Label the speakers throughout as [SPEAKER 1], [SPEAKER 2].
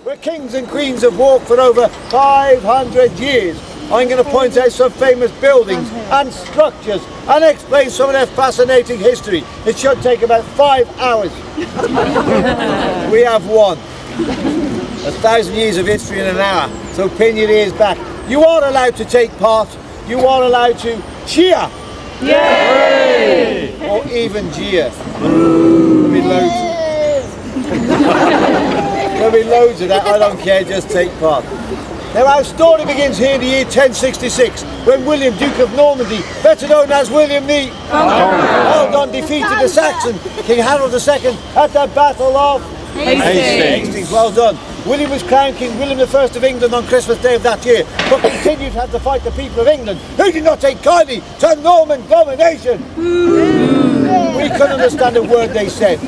[SPEAKER 1] where kings and queens have walked for over 500 years. I'm going to point out some famous buildings and structures and explain some of their fascinating history. It should take about 5 hours. We have one. 1,000 years of history in an hour, so pin your ears back. You are allowed to take part. You are allowed to cheer.
[SPEAKER 2] Yay!
[SPEAKER 1] Or even jeer. There'll be loads. There'll be loads of that. I don't care, just take part. Now our story begins here in the year 1066, when William, Duke of Normandy, better known as William the Conqueror, defeated the Saxon King Harold II at the Battle of Hastings. Well done. William was crowned King William I of England on Christmas Day of that year, but continued to have to fight the people of England, who did not take kindly to Norman domination. We couldn't understand a word they said.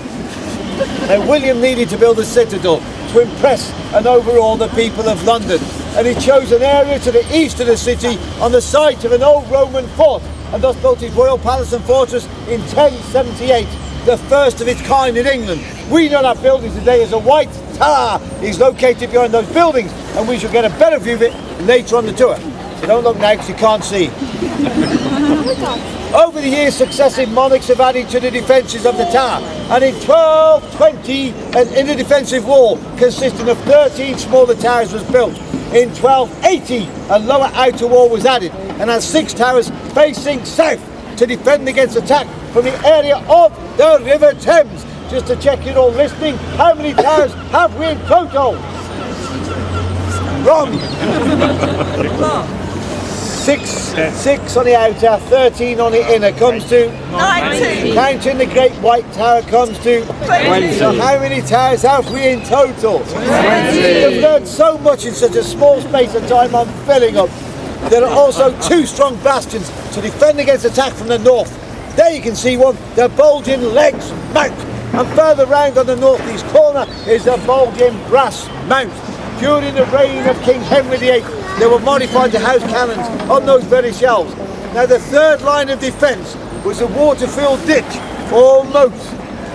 [SPEAKER 1] Now William needed to build a citadel to impress and overawe the people of London, and he chose an area to the east of the city on the site of an old Roman fort, and thus built his royal palace and fortress in 1078, the first of its kind in England. We know that building today as a White Tower. It's located behind those buildings, and we shall get a better view of it later on the tour. So don't look now because you can't see. Over the years, successive monarchs have added to the defences of the tower, and in 1220 an inner defensive wall consisting of 13 smaller towers was built. In 1280 a lower outer wall was added, and has 6 towers facing south to defend against attack from the area of the River Thames. Just to check you're all listening, how many towers have we in total? Wrong. 6 on the outer, 13 on the inner, comes to
[SPEAKER 2] 19.
[SPEAKER 1] Counting the Great White Tower comes to
[SPEAKER 2] 20.
[SPEAKER 1] So how many towers have we in total?
[SPEAKER 2] 20.
[SPEAKER 1] We've learned so much in such a small space of time. I'm filling up. There are also 2 strong bastions to defend against attack from the north. There you can see one, the bulging Legs Mount, and further round on the northeast corner is the bulging Brass Mount. During the reign of King Henry VIII, they were modified to house cannons on those very shelves. Now the third line of defence was a water-filled ditch, or moat,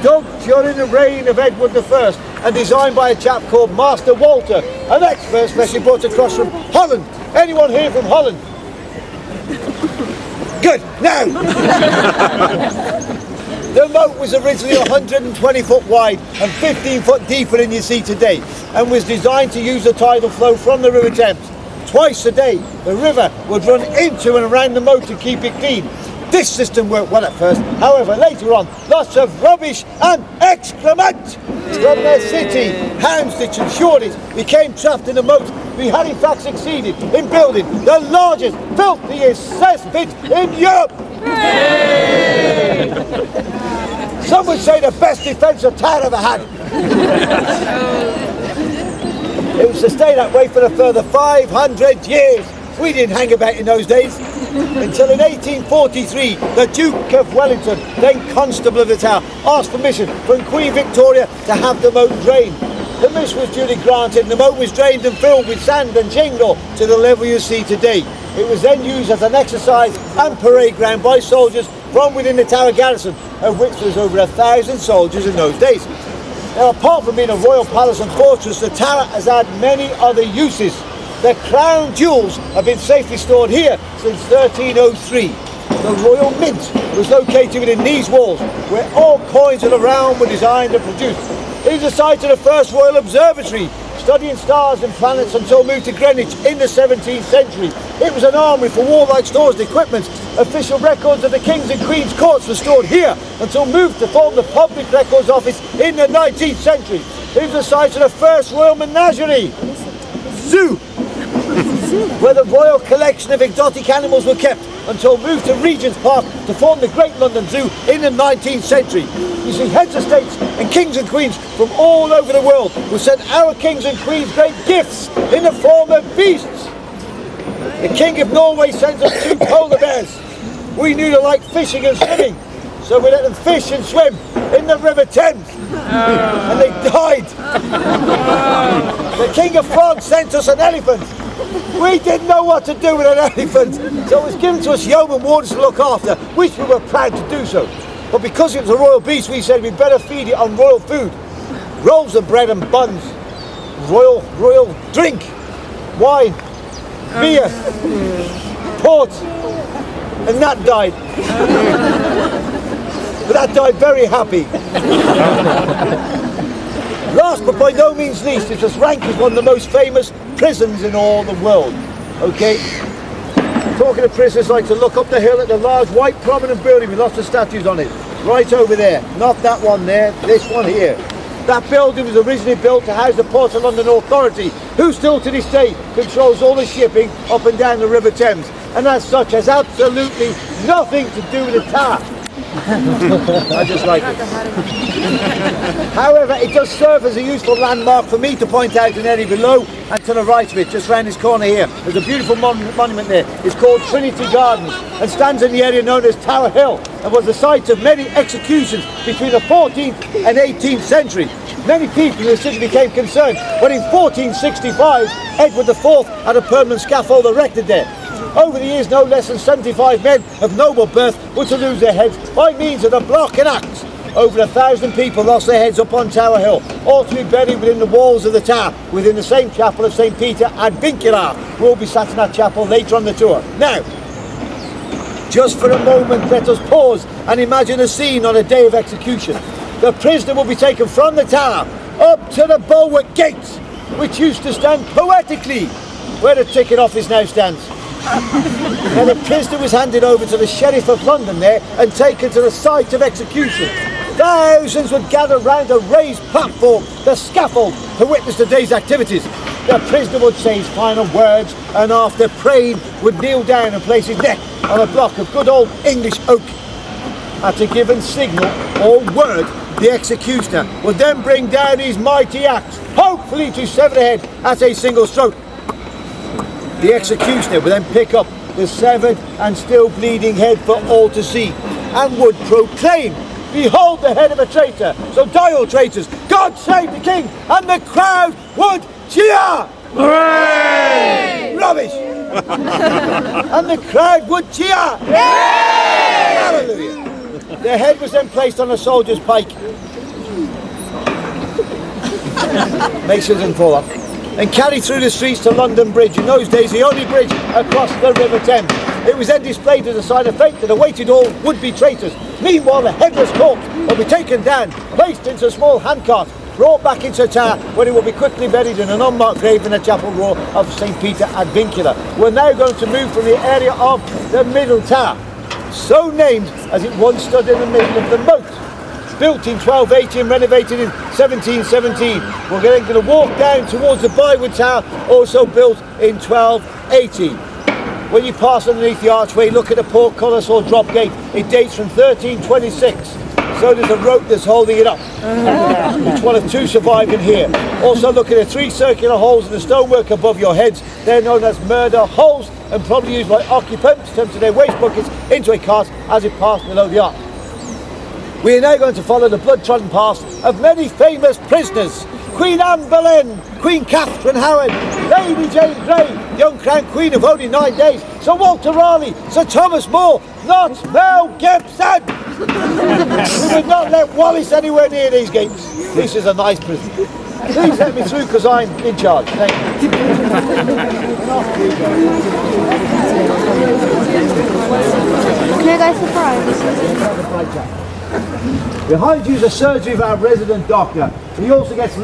[SPEAKER 1] dug during the reign of Edward I and designed by a chap called Master Walter, an expert specially brought across from Holland. Anyone here from Holland? Good, now! The moat was originally 120 foot wide and 15 foot deeper than you see today, and was designed to use the tidal flow from the River Thames. Twice a day, the river would run into and around the moat to keep it clean. This system worked well at first, however, later on, lots of rubbish and excrement from the city, Houndsditch and Shoreditch became trapped in the moat. We had in fact succeeded in building the largest, filthiest cesspit in Europe. Some would say the best defence a town ever had. It was to stay that way for a further 500 years. We didn't hang about in those days. Until in 1843, the Duke of Wellington, then Constable of the Tower, asked permission from Queen Victoria to have the moat drained. Permission was duly granted, and the moat was drained and filled with sand and shingle to the level you see today. It was then used as an exercise and parade ground by soldiers from within the Tower garrison, of which there was over 1,000 soldiers in those days. Now, apart from being a royal palace and fortress, the tower has had many other uses. The crown jewels have been safely stored here since 1303. The Royal Mint was located within these walls, where all coins of the realm were designed and produced. It is the site of the first Royal Observatory, studying stars and planets until moved to Greenwich in the 17th century. It was an armoury for warlike stores and equipment. Official records of the King's and Queen's courts were stored here until moved to form the Public Records Office in the 19th century. It was the site of the first Royal Menagerie Zoo, where the royal collection of exotic animals were kept until moved to Regent's Park to form the Great London Zoo in the 19th century. You see, heads of states and kings and queens from all over the world would send our kings and queens great gifts in the form of beasts. The King of Norway sent us 2 polar bears. We knew they liked fishing and swimming, so we let them fish and swim in the River Thames, and they died. The King of France sent us an elephant. We didn't know what to do with an elephant, so it was given to us yeoman wardens to look after, which we were proud to do so. But because it was a royal beast, we said we'd better feed it on royal food. Rolls of bread and buns, royal drink, wine, beer, port, and that died. But that died very happy. Last but by no means least, it's just ranked as one of the most famous prisons in all the world. Okay? Talking of prisons, like to look up the hill at the large white prominent building with lots of statues on it. Right over there. Not that one there, this one here. That building was originally built to house the Port of London Authority, who still to this day controls all the shipping up and down the River Thames, and as such has absolutely nothing to do with the Tower. I just like it. However, it does serve as a useful landmark for me to point out an area below and to the right of it, just round this corner here. There's a beautiful monument there. It's called Trinity Gardens and stands in the area known as Tower Hill and was the site of many executions between the 14th and 18th century. Many people in the city became concerned when in 1465 Edward IV had a permanent scaffold erected there. Over the years, no less than 75 men of noble birth were to lose their heads by means of the block and axe. Over 1,000 people lost their heads up on Tower Hill, all to be buried within the walls of the tower, within the same chapel of St. Peter ad Vincula. We'll be sat in that chapel later on the tour. Now, just for a moment, let us pause and imagine a scene on a day of execution. The prisoner will be taken from the tower up to the bulwark gates, which used to stand poetically where the ticket office now stands. And the prisoner was handed over to the Sheriff of London there and taken to the site of execution. Thousands would gather round a raised platform, the scaffold, to witness the day's activities. The prisoner would say his final words and after praying would kneel down and place his neck on a block of good old English oak. At a given signal or word, the executioner would then bring down his mighty axe, hopefully to sever the head at a single stroke. The executioner would then pick up the severed and still bleeding head for all to see and would proclaim, "Behold the head of a traitor, so die all traitors, God save the king," and the crowd would cheer! Hooray! Rubbish! And the crowd would cheer! Yay! Hallelujah! The head was then placed on a soldier's pike. Make sure it doesn't fall off. And carried through the streets to London Bridge, in those days the only bridge across the River Thames. It was then displayed as a sign of fate that awaited all would-be traitors. Meanwhile, the headless corpse will be taken down, placed into a small handcart, brought back into the tower, where it will be quickly buried in an unmarked grave in the chapel roar of St. Peter ad Vincula. We're now going to move from the area of the Middle Tower, so named as it once stood in the middle of the moat. Built in 1280 and renovated in 1717. We're going to walk down towards the Bywood Tower, also built in 1280. When you pass underneath the archway, look at the portcullis or drop gate. It dates from 1326. So there's a rope that's holding it up. It's one of two surviving here. Also look at the three circular holes in the stonework above your heads. They're known as murder holes and probably used by occupants to empty their waste buckets into a cart as it passed below the arch. We are now going to follow the blood-trodden paths of many famous prisoners. Queen Anne Boleyn, Queen Catherine Howard, Lady Jane Grey, young crowned queen of only 9 days, Sir Walter Raleigh, Sir Thomas More, not Mel Gibson! We would not let Wallace anywhere near these gates. This is a nice prison. Please let me through because I'm in charge. Thank you.
[SPEAKER 2] Can I go surprise?
[SPEAKER 1] Behind you is a surgery of our resident doctor. He also gets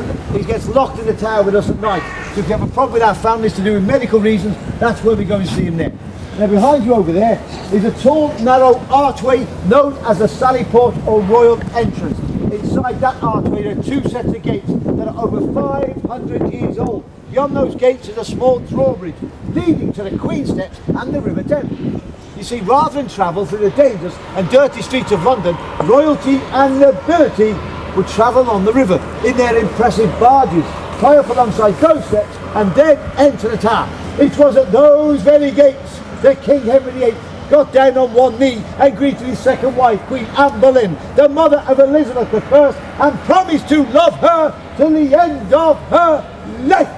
[SPEAKER 1] locked in the tower with us at night. So if you have a problem with our families to do with medical reasons, that's where we go and see him then. Now behind you over there is a tall, narrow archway known as the Sally Port or Royal Entrance. Inside that archway there are two sets of gates that are over 500 years old. Beyond those gates is a small drawbridge leading to the Queen Steps and the River Thames. You see, rather than travel through the dangerous and dirty streets of London, royalty and nobility would travel on the river in their impressive barges, tie up alongside those steps and then enter the tower. It was at those very gates that King Henry VIII got down on one knee and greeted his second wife, Queen Anne Boleyn, the mother of Elizabeth I, and promised to love her till the end of her life.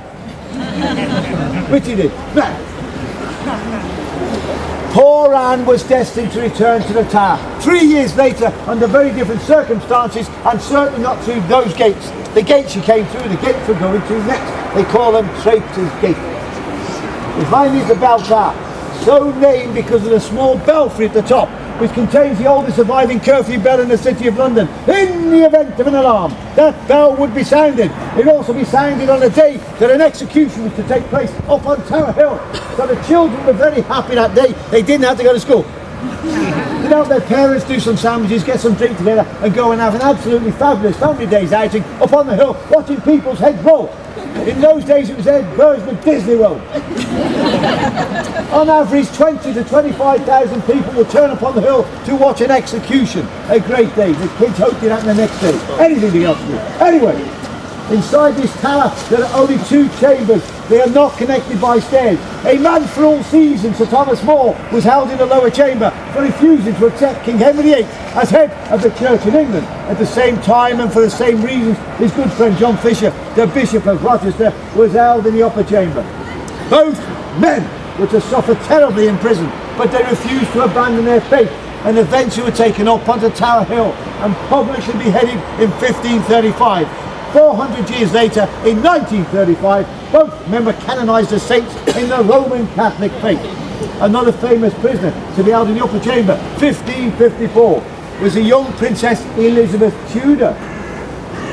[SPEAKER 1] Which he did. Now, poor Anne was destined to return to the tower 3 years later under very different circumstances and certainly not through those gates. The gates she came through, the gates we're going through next. They call them Traitors' Gate. Behind is the bell tower, so named because of the small belfry at the top, which contains the oldest surviving curfew bell in the City of London. In the event of an alarm, that bell would be sounded. It would also be sounded on a day that an execution was to take place up on Tower Hill. So the children were very happy that day. They didn't have to go to school. They'd help their parents do some sandwiches, get some drink together, and go and have an absolutely fabulous family days outing up on the hill, watching people's heads roll. In those days it was their version of Disney World. On average, 20 to 25,000 people would turn up on the hill to watch an execution. A great day. The kids hoped it happened the next day. Anything to help you. Anyway, inside this tower there are only 2 chambers. They are not connected by stairs. A man for all seasons, Sir Thomas More, was held in the lower chamber for refusing to accept King Henry VIII as head of the Church in England. At the same time, and for the same reasons, his good friend John Fisher, the Bishop of Rochester, was held in the upper chamber. Both men were to suffer terribly in prison, but they refused to abandon their faith, and eventually were taken up onto Tower Hill and publicly beheaded in 1535. 400 years later, in 1935, both men were canonised as saints in the Roman Catholic faith. Another famous prisoner to be held in the upper chamber, 1554, was a young Princess Elizabeth Tudor.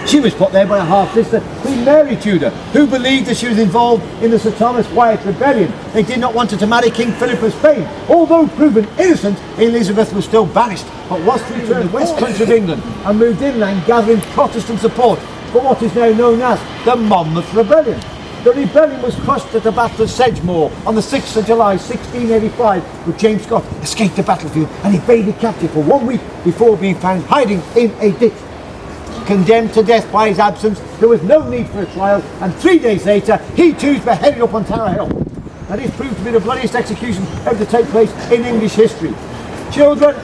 [SPEAKER 1] She was put there by a half-sister, Queen Mary Tudor, who believed that she was involved in the Sir Thomas Wyatt rebellion. They did not want her to marry King Philip of Spain. Although proven innocent, Elizabeth was still banished, but was to return to the west country of England and moved inland, gathering Protestant support for what is now known as the Monmouth Rebellion. The rebellion was crushed at the Battle of Sedgemoor on the 6th of July 1685, but James Scott escaped the battlefield and evaded capture for 1 week before being found hiding in a ditch. Condemned to death by his absence, there was no need for a trial, and 3 days later he too was beheaded up on Tower Hill. That is proved to be the bloodiest execution ever to take place in English history. Children,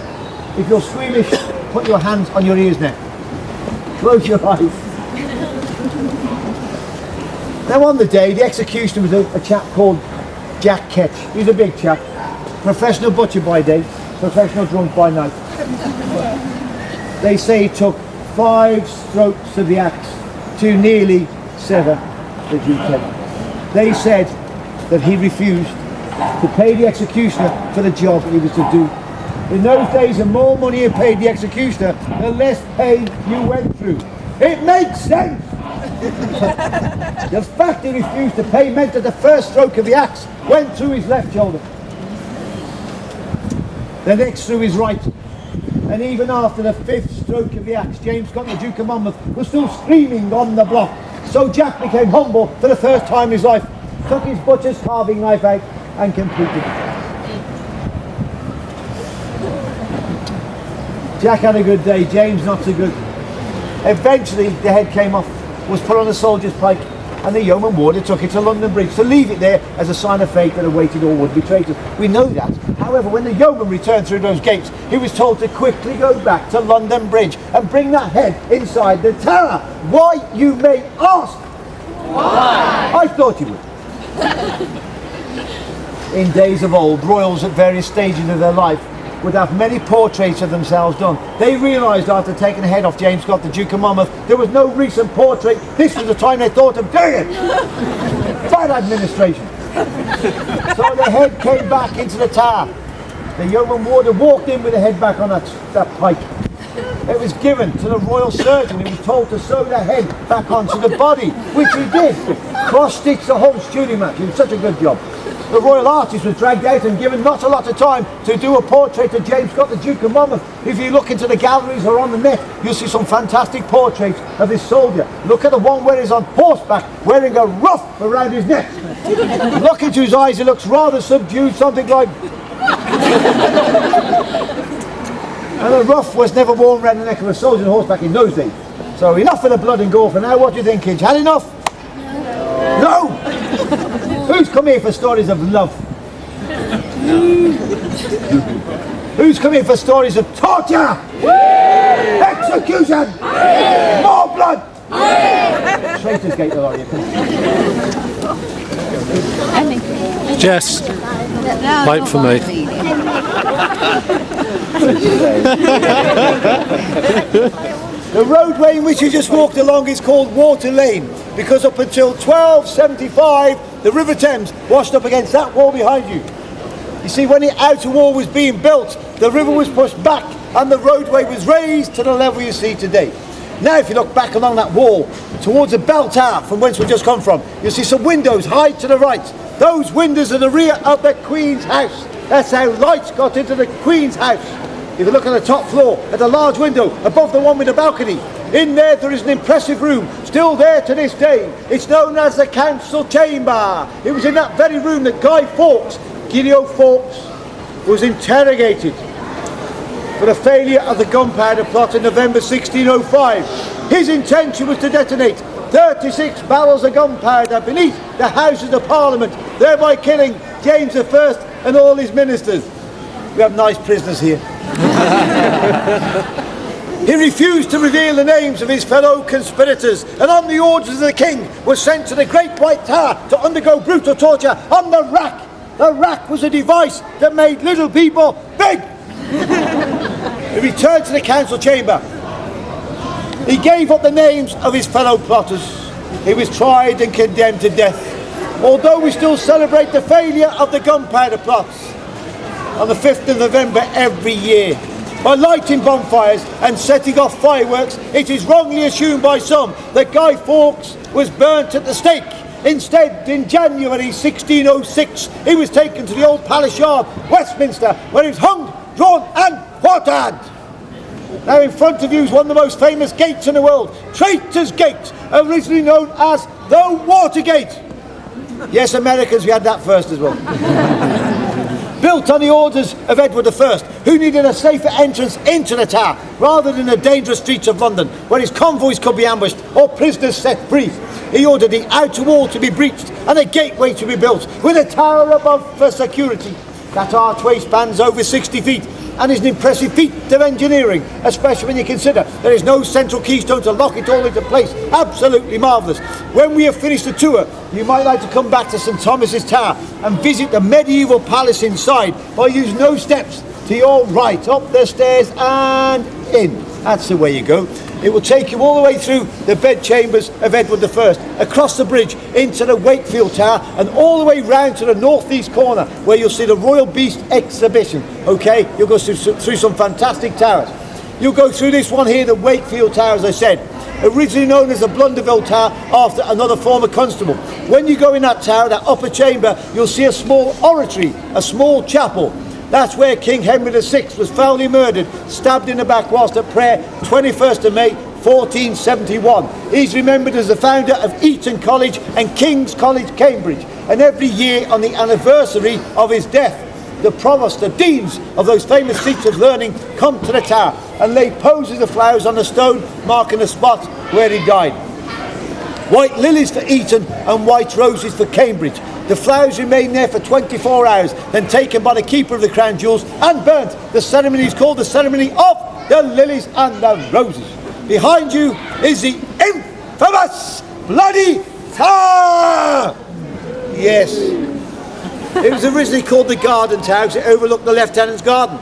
[SPEAKER 1] if you're squeamish, put your hands on your ears now. Close your eyes. Now on the day, the executioner was a chap called Jack Ketch. He's a big chap. Professional butcher by day, professional drunk by night. They say he took 5 strokes of the axe to nearly sever the Duke's head. They said that he refused to pay the executioner for the job he was to do. In those days, the more money you paid the executioner, the less pain you went through. It makes sense! The fact he refused to pay meant that the first stroke of the axe went through his left shoulder, the next through his right, and even after the 5th stroke of the axe, James Scott, the Duke of Monmouth, was still screaming on the block. So Jack became humble for the first time in his life, took his butcher's carving knife out and completed it. Jack had a good day, James not so good. Eventually the head came off, was put on a soldier's pike, and the yeoman warder took it to London Bridge to leave it there as a sign of fate that awaited all would-be traitors. We know that. However, when the yeoman returned through those gates, he was told to quickly go back to London Bridge and bring that head inside the tower. Why, you may ask? Why? I thought you would. In days of old, royals at various stages of their life would have many portraits of themselves done. They realised after taking the head off James Scott, the Duke of Monmouth, there was no recent portrait. This was the time they thought of doing it. Bad administration. So the head came back into the tower. The yeoman warder walked in with the head back on that pike. It was given to the royal surgeon, who was told to sew the head back onto the body, which he did. Cross-stitched the whole shooting match. He did such a good job. The royal artist was dragged out and given not a lot of time to do a portrait of James Scott, the Duke of Monmouth. If you look into the galleries or on the net, you'll see some fantastic portraits of this soldier. Look at the one where he's on horseback, wearing a ruff around his neck. Look into his eyes, he looks rather subdued, something like... And a ruff was never worn around the neck of a soldier on horseback in those days. So enough of the blood and gore for now. What do you think, kids? Had enough? No! Who's come here for stories of love? Who's come here for stories of torture? Execution? More blood? Traitors' Gate, are you?
[SPEAKER 3] Jess, wait for me.
[SPEAKER 1] The roadway in which you just walked along is called Water Lane. because up until 1275, the River Thames washed up against that wall behind you. You see, when the outer wall was being built, the river was pushed back and the roadway was raised to the level you see today. Now, if you look back along that wall towards the bell tower from whence we've just come from, you'll see some windows high to the right. Those windows are the rear of the Queen's house. That's how lights got into the Queen's house. If you look at the top floor, at a large window above the one with the balcony, in there is an impressive room, still there to this day. It's known as the Council Chamber. It was in that very room that Guy Fawkes, Gideon Fawkes, was interrogated for the failure of the gunpowder plot in November 1605. His intention was to detonate 36 barrels of gunpowder beneath the Houses of Parliament, thereby killing James I and all his ministers. We have nice prisoners here. He refused to reveal the names of his fellow conspirators, and on the orders of the king was sent to the Great White Tower to undergo brutal torture on the rack. The rack was a device that made little people big. He returned to the council chamber. He gave up the names of his fellow plotters. He was tried and condemned to death. Although we still celebrate the failure of the gunpowder plots on the 5th of November every year, by lighting bonfires and setting off fireworks, it is wrongly assumed by some that Guy Fawkes was burnt at the stake. Instead, in January 1606, he was taken to the old palace yard, Westminster, where he was hung, drawn and quartered. Now in front of you is one of the most famous gates in the world, Traitor's Gate, originally known as the Watergate. Yes, Americans, we had that first as well. Built on the orders of Edward I, who needed a safer entrance into the tower, rather than the dangerous streets of London, where his convoys could be ambushed or prisoners set free. He ordered the outer wall to be breached and a gateway to be built, with a tower above for security. That archway spans over 60 feet and is an impressive feat of engineering, especially when you consider there is no central keystone to lock it all into place. Absolutely marvellous. When we have finished the tour, you might like to come back to St Thomas's Tower and visit the medieval palace inside by using those steps to your right, up the stairs and in. That's the way you go. It will take you all the way through the bedchambers of Edward I, across the bridge into the Wakefield Tower, and all the way round to the northeast corner where you'll see the Royal Beast exhibition. Okay, you'll go through some fantastic towers. You'll go through this one here, the Wakefield Tower, as I said, originally known as the Blunderville Tower after another former constable. When you go in that tower, that upper chamber, you'll see a small oratory, a small chapel. That's where King Henry VI was foully murdered, stabbed in the back whilst at prayer, 21st of May 1471. He's remembered as the founder of Eton College and King's College, Cambridge. And every year on the anniversary of his death, the provost, the deans of those famous seats of learning come to the tower and lay posies of flowers on the stone marking the spot where he died. White lilies for Eton and white roses for Cambridge. The flowers remain there for 24 hours, then taken by the keeper of the crown jewels and burnt. The ceremony is called the ceremony of the lilies and the roses. Behind you is the infamous Bloody Tower! Yes. It was originally called the Garden Tower because it overlooked the Lieutenant's Garden.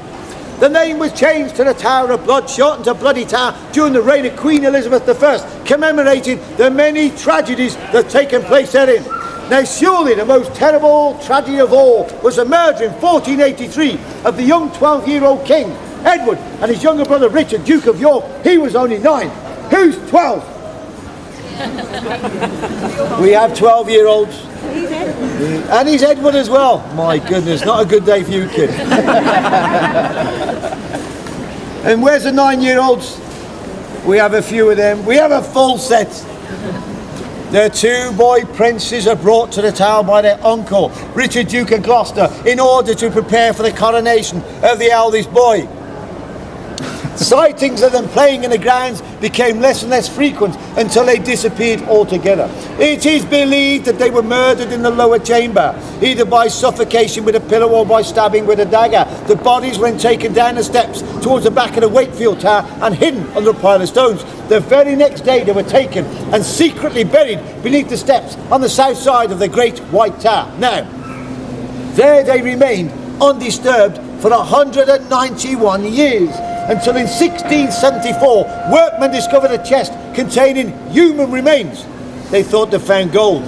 [SPEAKER 1] The name was changed to the Tower of Blood, shortened to Bloody Tower, during the reign of Queen Elizabeth I, commemorating the many tragedies that had taken place therein. Now surely the most terrible tragedy of all was the murder in 1483 of the young 12-year-old king, Edward, and his younger brother Richard, Duke of York. He was only 9. Who's 12? We have 12-year-olds. And he's Edward as well. My goodness, not a good day for you, kid. And where's the 9-year-olds? We have a few of them. We have a full set. The 2 boy princes are brought to the tower by their uncle, Richard, Duke of Gloucester, in order to prepare for the coronation of the eldest boy. Sightings of them playing in the grounds became less and less frequent until they disappeared altogether. It is believed that they were murdered in the lower chamber, either by suffocation with a pillow or by stabbing with a dagger. The bodies were then taken down the steps towards the back of the Wakefield Tower and hidden under a pile of stones. The very next day they were taken and secretly buried beneath the steps on the south side of the Great White Tower. Now, there they remained undisturbed for 191 years. Until in 1674, workmen discovered a chest containing human remains. they thought they found gold.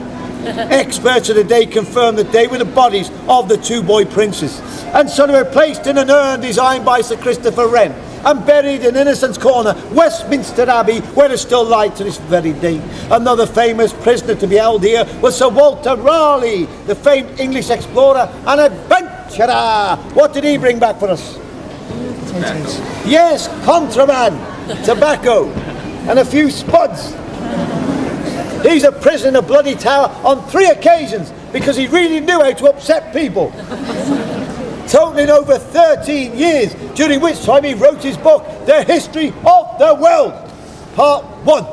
[SPEAKER 1] Experts of the day confirmed that they were the bodies of the two boy princes, and so they were placed in an urn designed by Sir Christopher Wren and buried in Innocents Corner, Westminster Abbey, where it still lies to this very day. Another famous prisoner to be held here was Sir Walter Raleigh, the famed English explorer and adventurer. What did he bring back for us?
[SPEAKER 3] Potatoes.
[SPEAKER 1] Yes, contraband, tobacco, and a few spuds. He's a prisoner in a bloody tower on 3 occasions because he really knew how to upset people. Totaling over 13 years, during which time he wrote his book, The History of the World, Part 1.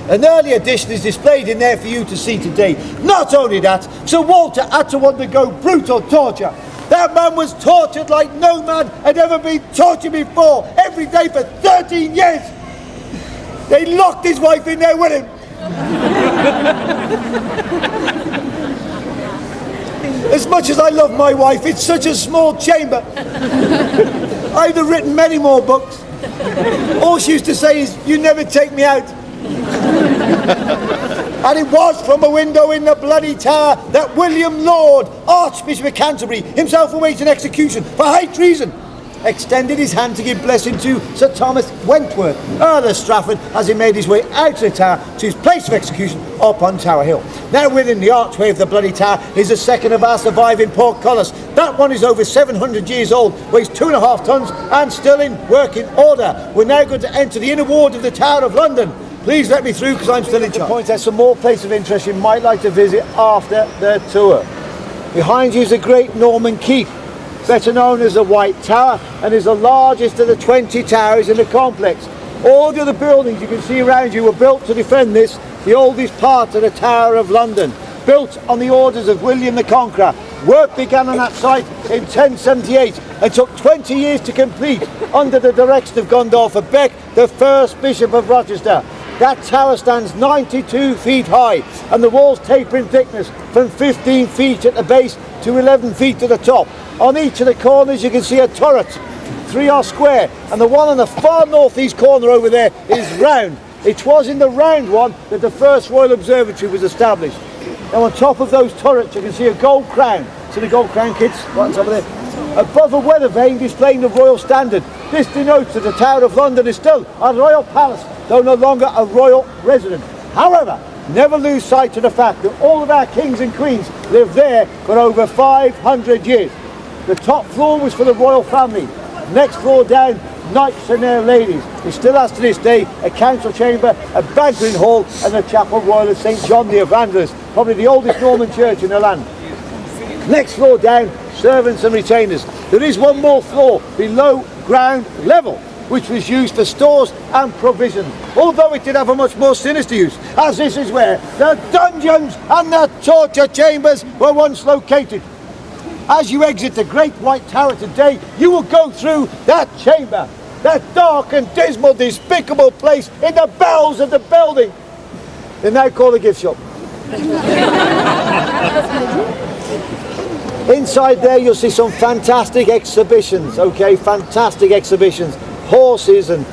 [SPEAKER 1] An early edition is displayed in there for you to see today. Not only that, Sir Walter had to undergo brutal torture. That man was tortured like no man had ever been tortured before, every day for 13 years. They locked his wife in there with him. As much as I love my wife, it's such a small chamber. I'd have written many more books. All she used to say is, "You never take me out." And it was from a window in the bloody tower that William Laud, Archbishop of Canterbury, himself awaiting execution for high treason, extended his hand to give blessing to Sir Thomas Wentworth, Earl of Strafford, as he made his way out of the tower to his place of execution up on Tower Hill. Now within the archway of the bloody tower is the second of our surviving portcullis. That one is over 700 years old, weighs 2.5 tons and still in working order. We're now going to enter the inner ward of the Tower of London. Please let me through because I'm still in charge. To point out some more places of interest you might like to visit after the tour. Behind you is a great Norman keep, better known as the White Tower, and is the largest of the 20 towers in the complex. All the other buildings you can see around you were built to defend this, the oldest part of the Tower of London, built on the orders of William the Conqueror. Work began on that site in 1078 and took 20 years to complete under the direction of Gundulph Beck, the first Bishop of Rochester. That tower stands 92 feet high and the walls taper in thickness from 15 feet at the base to 11 feet at the top. On each of the corners you can see a turret. 3 are square and the one on the far northeast corner over there is round. It was in the round one that the first Royal Observatory was established. Now on top of those turrets you can see a gold crown. See the gold crown, kids? Right on top of there. Above a weather vane displaying the royal standard. This denotes that the Tower of London is still a royal palace, though no longer a royal residence. However, never lose sight of the fact that all of our kings and queens lived there for over 500 years. The top floor was for the royal family. Next floor down, knights and their ladies. It still has to this day a council chamber, a banqueting hall and a chapel royal of St. John the Evangelist, probably the oldest Norman church in the land. Next floor down, servants and retainers. There is one more floor below ground level, which was used for stores and provisions, although it did have a much more sinister use, as this is where the dungeons and the torture chambers were once located. As you exit the Great White Tower today, you will go through that chamber, that dark and dismal, despicable place in the bowels of the building. They now call the gift shop. Inside there you'll see some fantastic exhibitions, okay, fantastic exhibitions. Horses and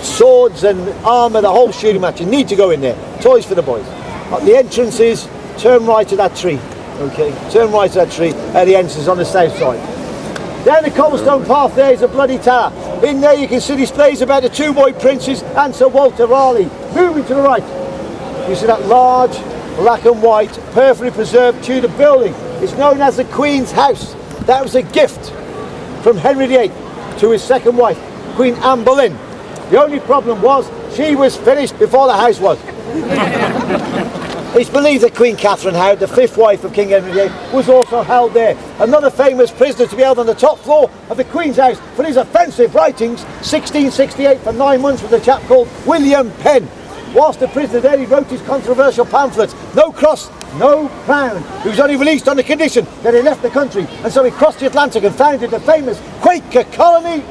[SPEAKER 1] swords and armour, the whole shooting match. You need to go in there. Toys for the boys. The entrance is, turn right to that tree, okay, turn right to that tree, and the entrance is on the south side. Down the cobblestone path there is a bloody tower. In there you can see displays about the two boy princes and Sir Walter Raleigh. Moving to the right, you see that large black and white perfectly preserved Tudor building. It's known as the Queen's House. That was a gift from Henry VIII to his second wife, Queen Anne Boleyn. The only problem was she was finished before the house was. It's believed that Queen Catherine Howard, the fifth wife of King Henry VIII, was also held there. Another famous prisoner to be held on the top floor of the Queen's House for his offensive writings, 1668 for 9 months, was a chap called William Penn. Whilst the prisoner there, he wrote his controversial pamphlets, No Cross, No Crown. He was only released on the condition that he left the country, and so he crossed the Atlantic and founded the famous Quaker colony,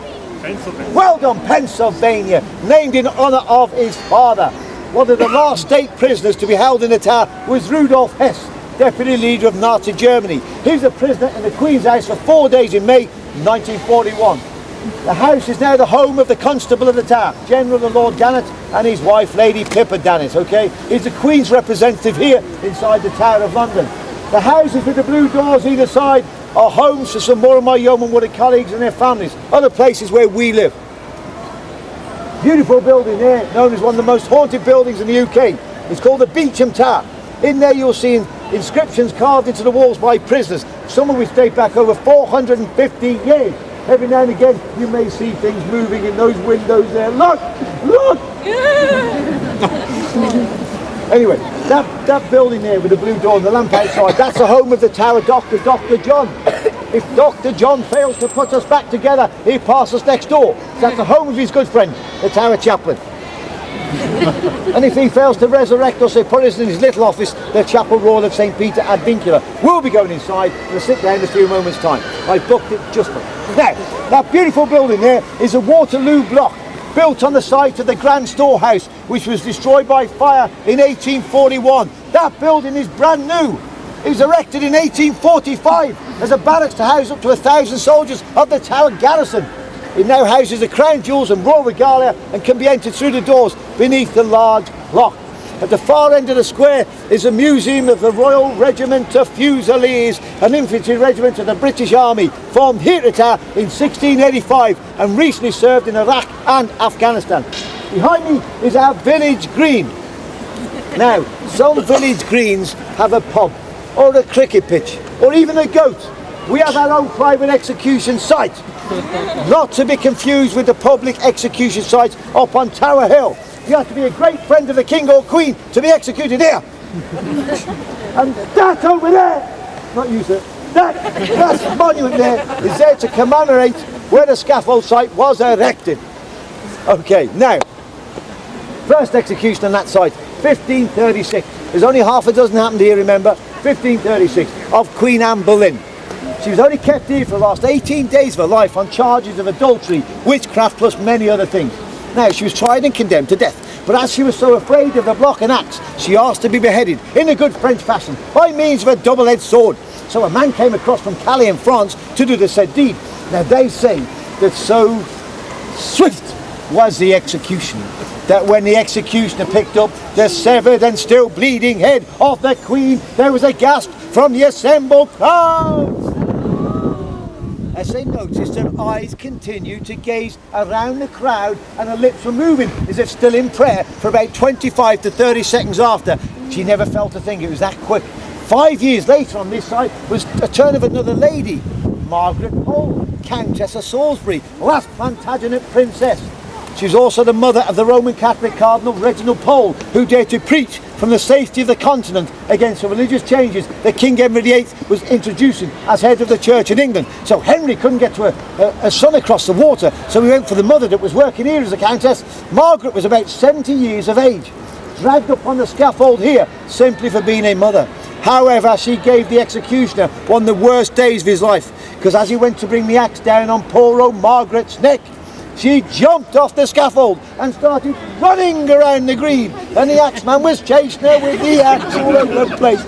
[SPEAKER 1] well done, Pennsylvania, named in honour of his father. One of the last state prisoners to be held in the tower was Rudolf Hess, deputy leader of Nazi Germany. He was a prisoner in the Queen's House for 4 days in May 1941. The house is now the home of the Constable of the Tower, General the Lord Gannet, and his wife, Lady Pippa Dannet, okay? He's the Queen's representative here inside the Tower of London. The houses with the blue doors either side are homes for some more of my Yeoman Wooded colleagues and their families, other places where we live. Beautiful building there, known as one of the most haunted buildings in the UK. It's called the Beauchamp Tower. In there you'll see inscriptions carved into the walls by prisoners, some of which date back over 450 years. Every now and again you may see things moving in those windows there. Look! Look! Anyway, that building there with the blue door and the lamp outside, that's the home of the Tower Doctor, Dr. John. If Dr. John fails to put us back together, he passes us next door. That's the home of his good friend, the Tower Chaplain. And if he fails to resurrect us, they put us in his little office, the Chapel Royal of St. Peter ad Vincula. We'll be going inside and sit down in a few moments' time. I booked it just for you. Now, that beautiful building there is a Waterloo block, built on the site of the Grand Storehouse, which was destroyed by fire in 1841. That building is brand new. It was erected in 1845 as a barracks to house up to 1,000 soldiers of the Tower garrison. It now houses the crown jewels and royal regalia and can be entered through the doors beneath the large clock. At the far end of the square is a museum of the Royal Regiment of Fusiliers, an infantry regiment of the British Army, formed here at the Tower in 1685 and recently served in Iraq and Afghanistan. Behind me is our village green. Now, some village greens have a pub, or a cricket pitch, or even a goat. We have our own private execution site, not to be confused with the public execution sites up on Tower Hill. You have to be a great friend of the King or Queen to be executed here. And that over there, not you sir, that monument there is there to commemorate where the scaffold site was erected. Okay, now, first execution on that site, 1536. There's only half a dozen happened here, remember, 1536, of Queen Anne Boleyn. She was only kept here for the last 18 days of her life on charges of adultery, witchcraft, plus many other things. Now, she was tried and condemned to death, but as she was so afraid of the block and axe, she asked to be beheaded in a good French fashion by means of a double-edged sword. So a man came across from Calais in France to do the said deed. Now, they say that so swift was the execution that when the executioner picked up the severed and still bleeding head of the Queen, there was a gasp from the assembled crowd. As they noticed, her eyes continued to gaze around the crowd and her lips were moving as if still in prayer for about 25 to 30 seconds after. She never felt a thing, it was that quick. 5 years later on this side was a turn of another lady, Margaret Pole, Countess of Salisbury, last Plantagenet princess. She was also the mother of the Roman Catholic Cardinal Reginald Pole, who dared to preach from the safety of the continent against the religious changes that King Henry VIII was introducing as head of the Church in England. So Henry couldn't get to a son across the water, so he went for the mother that was working here as a countess. Margaret was about 70 years of age, dragged up on the scaffold here simply for being a mother. However, she gave the executioner one of the worst days of his life, because as he went to bring the axe down on poor old Margaret's neck, she jumped off the scaffold and started running around the green, and the axeman was chasing her with the axe all over the place.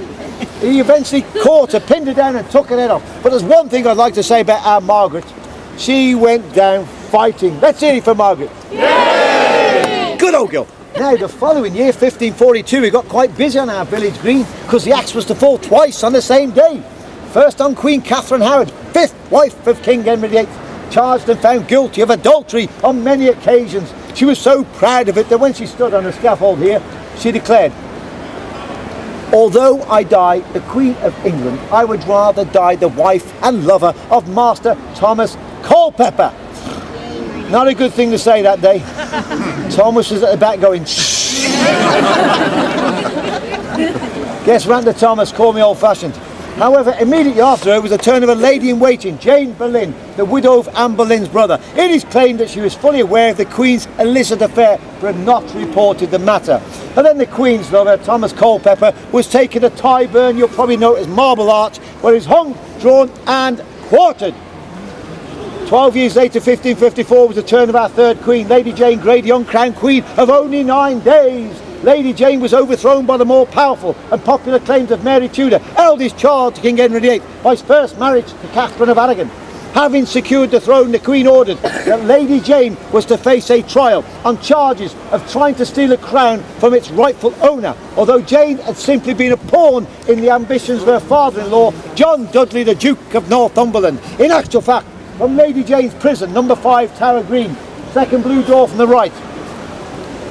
[SPEAKER 1] He eventually caught her, pinned her down and took her head off. But there's one thing I'd like to say about our Margaret. She went down fighting. Let's hear it for Margaret. Yay! Good old girl. Now, the following year, 1542, we got quite busy on our village green because the axe was to fall twice on the same day. First on Queen Catherine Howard, 5th wife of King Henry VIII, charged and found guilty of adultery on many occasions. She was so proud of it that when she stood on the scaffold here, she declared, "Although I die the Queen of England, I would rather die the wife and lover of Master Thomas Culpeper." Not a good thing to say that day. Thomas was at the back going, shh. Guess Ranta Thomas called me old-fashioned. However, immediately after her was the turn of a lady-in-waiting, Jane Boleyn, the widow of Anne Boleyn's brother. It is claimed that she was fully aware of the Queen's illicit affair, but had not reported the matter. And then the Queen's lover, Thomas Culpeper, was taken to Tyburn, you'll probably know it as Marble Arch, where he was hung, drawn and quartered. 12 years later, 1554, was the turn of our third Queen, Lady Jane Grey, the uncrowned Queen of only 9 days. Lady Jane was overthrown by the more powerful and popular claims of Mary Tudor, eldest child to King Henry VIII, by his first marriage to Catherine of Aragon. Having secured the throne, the Queen ordered that Lady Jane was to face a trial on charges of trying to steal a crown from its rightful owner, although Jane had simply been a pawn in the ambitions of her father-in-law, John Dudley, the Duke of Northumberland. In actual fact, from Lady Jane's prison, number 5 Tower Green, second blue door from the right,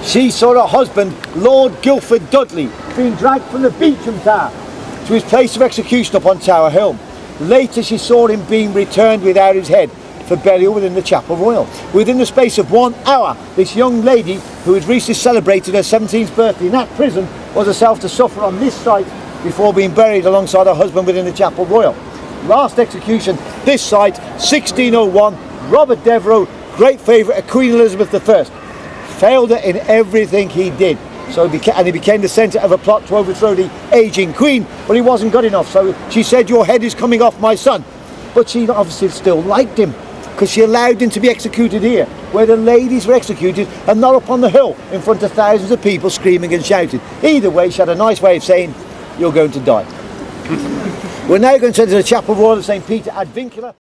[SPEAKER 1] she saw her husband, Lord Guildford Dudley, being dragged from the Beauchamp Tower to his place of execution upon Tower Hill. Later she saw him being returned without his head for burial within the Chapel Royal. Within the space of 1 hour, this young lady, who had recently celebrated her 17th birthday in that prison, was herself to suffer on this site before being buried alongside her husband within the Chapel Royal. Last execution, this site, 1601, Robert Devereux, great favourite of Queen Elizabeth I, failed her in everything he did. So he became the centre of a plot to overthrow the ageing Queen, but he wasn't good enough. So she said, "Your head is coming off, my son." But she obviously still liked him, because she allowed him to be executed here, where the ladies were executed, and not up on the hill in front of thousands of people screaming and shouting. Either way, she had a nice way of saying, "You're going to die." We're now going to the Chapel Royal of St. Peter ad Vincula.